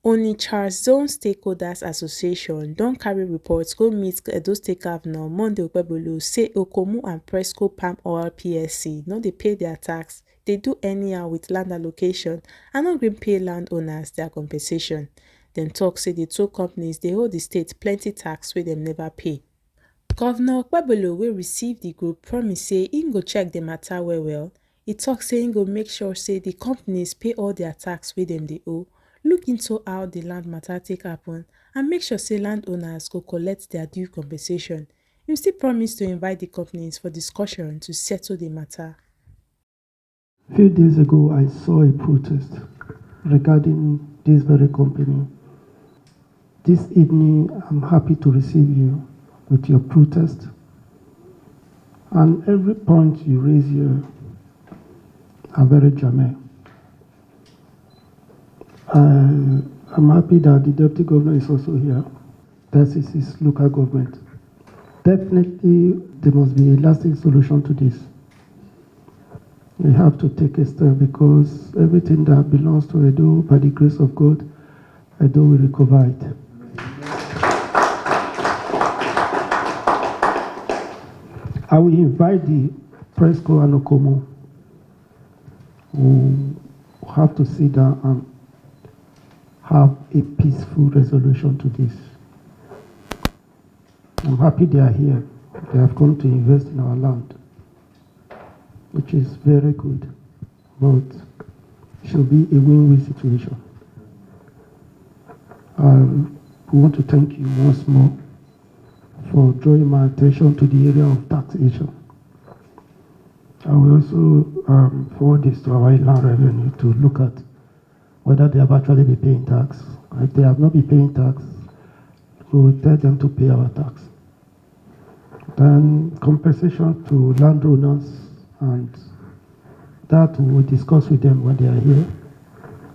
Onitsha Zone Stakeholders Association don carry reports go meet Edo State Governor Monday Okpebholo say Okomu and Presco Palm Oil PLC no dey pay their tax, dey do anyhow with land allocation and no gree pay landowners their compensation. Dem tok say the two companies dey owe the state plenty tax wey dem never pay. Governor Okpebholo wey receive the group promise say im go check the matter well. E tok say im go make sure say the companies pay all their tax wey dem dey owe, look into how the land matter take happen and make sure say landowners go collect their due compensation. Im still promise to invite the companies for discussion to settle the matter. A few days ago, I saw a protest regarding this very company. This evening, I'm happy to receive you with your protest. And every point you raise here are very germane. I'm happy that the Deputy Governor is also here. That is his local government. Definitely, there must be a lasting solution to this. We have to take a step because everything that belongs to Edo, by the grace of God, Edo will recover it. I will invite the Presco and Okomu who have to sit down and have a peaceful resolution to this. I'm happy they are here. They have come to invest in our land, which is very good, but it should be a win-win situation. We want to thank you once more for drawing my attention to the area of taxation. I will also forward this to our inland revenue to look at whether they have actually been paying tax. If they have not been paying tax, we will tell them to pay our tax. Then compensation to landowners, and that we will discuss with them when they are here.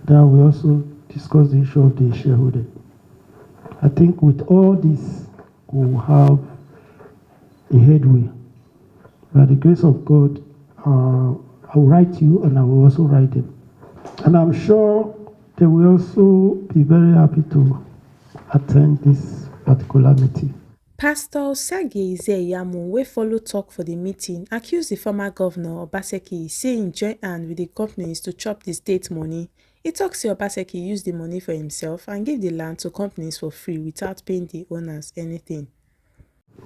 Then we also discuss the issue of the shareholder. I think with all this, we will have a headway. By the grace of God, I will write you and I will also write them. And I'm sure they will also be very happy to attend this particular meeting. Pastor Sergei Zeyamu, wey follow talk for the meeting, accuse the former governor Obaseki say im join hand with the companies to chop the state money. He tok say Obaseki use the money for himself and give the land to companies for free without paying the owners anything.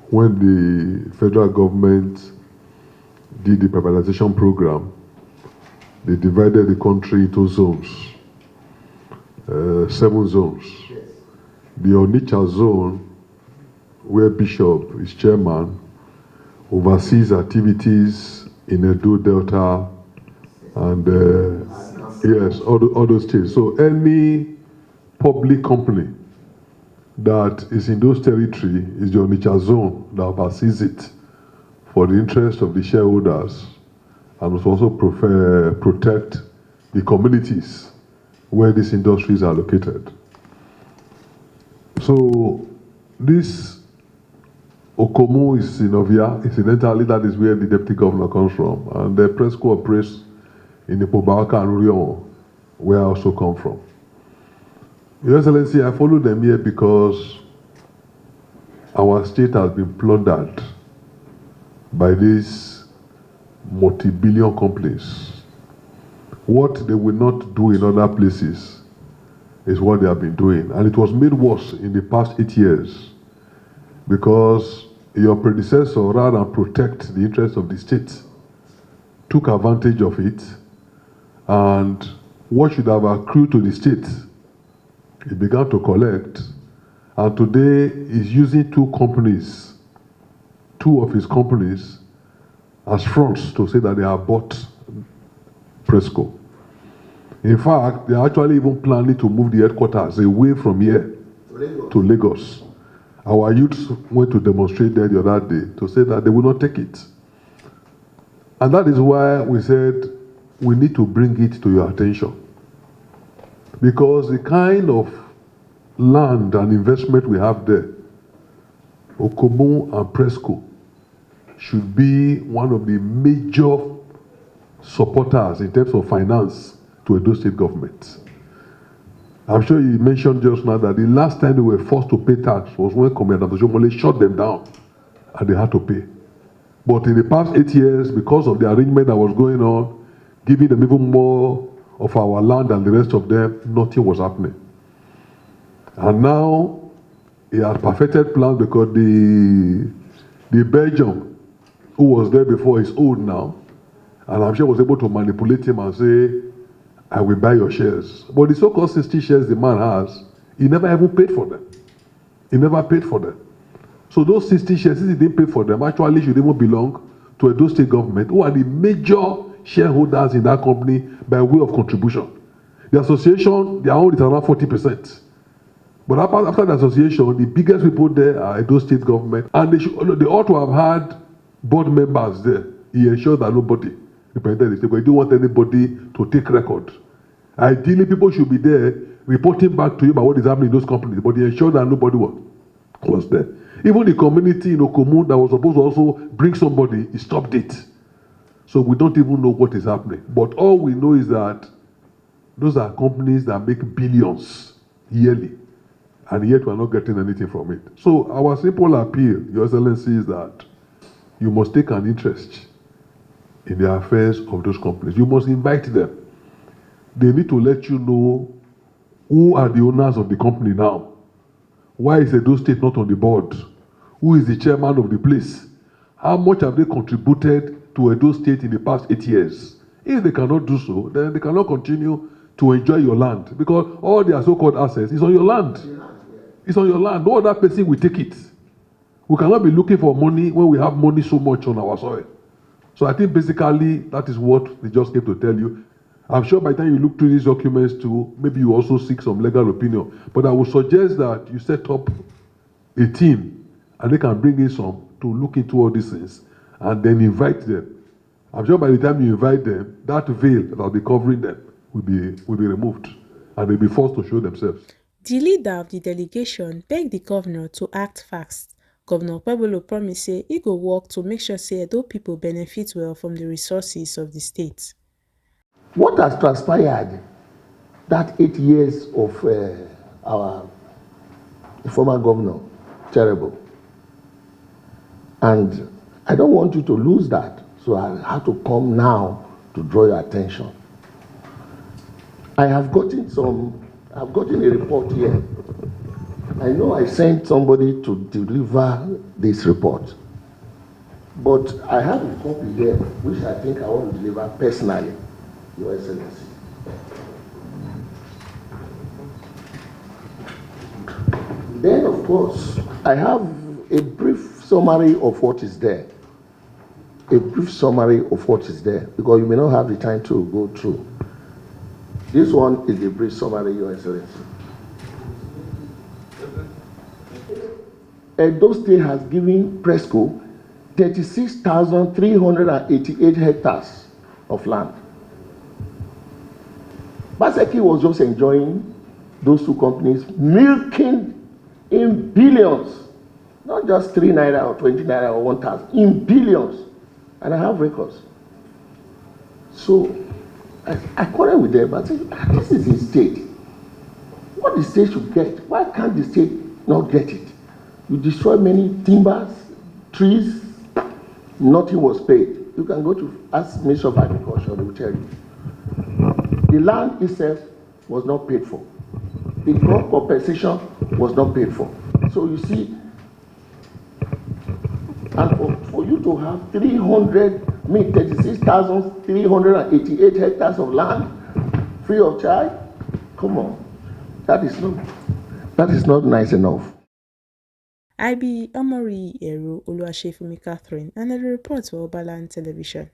When the federal government did the privatization program, they divided the country into zones, 7 zones. The Onitsha zone, where Bishop is chairman, oversees activities in Edo Delta and yes, all those states. So any public company that is in those territory is the Onitsha zone that oversees it for the interest of the shareholders and must also protect the communities where these industries are located. So this Okomu is in Ovia. Incidentally, that is where the deputy governor comes from. And the Presco operates in the Pobaka and Urion, where I also come from. Your Excellency, I follow them here because our state has been plundered by these multi-billion companies. What they will not do in other places is what they have been doing. And it was made worse in the past 8 years because your predecessor, rather than protect the interests of the state, took advantage of it, and what should have accrued to the state, he began to collect, and today is using 2 companies, 2 of his companies, as fronts to say that they have bought Presco. In fact, they are actually even planning to move the headquarters away from here to Lagos. Our youths went to demonstrate there the other day to say that they will not take it. And that is why we said we need to bring it to your attention. Because the kind of land and investment we have there, Okomu and Presco should be one of the major supporters in terms of finance to Edo State government. I'm sure you mentioned just now that the last time they were forced to pay tax was when Commander Jomole shut them down and they had to pay. But in the past 8 years, because of the arrangement that was going on, giving them even more of our land than the rest of them, nothing was happening. And now, he has perfected plans because the Belgium, who was there before, is old now. And I'm sure was able to manipulate him and say, I will buy your shares. But the so-called 60 shares the man has, he never even paid for them. He never paid for them. So those 60 shares, since he didn't pay for them, actually should even belong to Edo State government, who are the major shareholders in that company by way of contribution. The association, their own is around 40%. But after the association, the biggest people there are Edo State government, and they ought to have had board members there. He ensured that nobody represented the state, but he didn't want anybody to take record. Ideally, people should be there reporting back to you about what is happening in those companies, but he ensured that nobody was there. Even the community in Okomu that was supposed to also bring somebody, he stopped it. So we don't even know what is happening. But all we know is that those are companies that make billions yearly, and yet we are not getting anything from it. So our simple appeal, Your Excellency, is that you must take an interest in the affairs of those companies. You must invite them. They need to let you know who are the owners of the company now. Why is Edo State not on the board? Who is the chairman of the place? How much have they contributed to Edo State in the past 8 years? If they cannot do so, then they cannot continue to enjoy your land, because all their so-called assets is on your land. It's on your land. No other person will take it. We cannot be looking for money when we have money so much on our soil. So I think basically that is what they just came to tell you. I'm sure by the time you look through these documents too, maybe you also seek some legal opinion. But I would suggest that you set up a team and they can bring in some to look into all these things and then invite them. I'm sure by the time you invite them, that veil that will be covering them will be removed and they'll be forced to show themselves. The leader of the delegation begged the governor to act fast. Governor Okpebholo promised say he go work to make sure say Edo people benefit well from the resources of the state. What has transpired that 8 years of our former governor, terrible. And I don't want you to lose that, so I have to come now to draw your attention. I've gotten a report here. I know I sent somebody to deliver this report, but I have a copy here, which I think I want to deliver personally, Your Excellency. Then, of course, I have a brief summary of what is there. A brief summary of what is there, because you may not have the time to go through. This one is a brief summary, Your Excellency. Edo State has given Presco 36,388 hectares of land. Obaseki was just enjoying those two companies milking in billions, not just 3 naira or 20 naira or 1,000, in billions. And I have records. So I quarrel with them and say, this is the state. What the state should get, why can't the state not get it? You destroy many timbers, trees, nothing was paid. You can go to ask Minister of Agriculture, they will tell you. The land itself was not paid for. The crop compensation was not paid for. So you see, and for you to have 36,388 hectares of land free of charge, come on, that is not nice enough. I be Omori Eru Oluwashefumi Catherine, and I report for Oberland Television.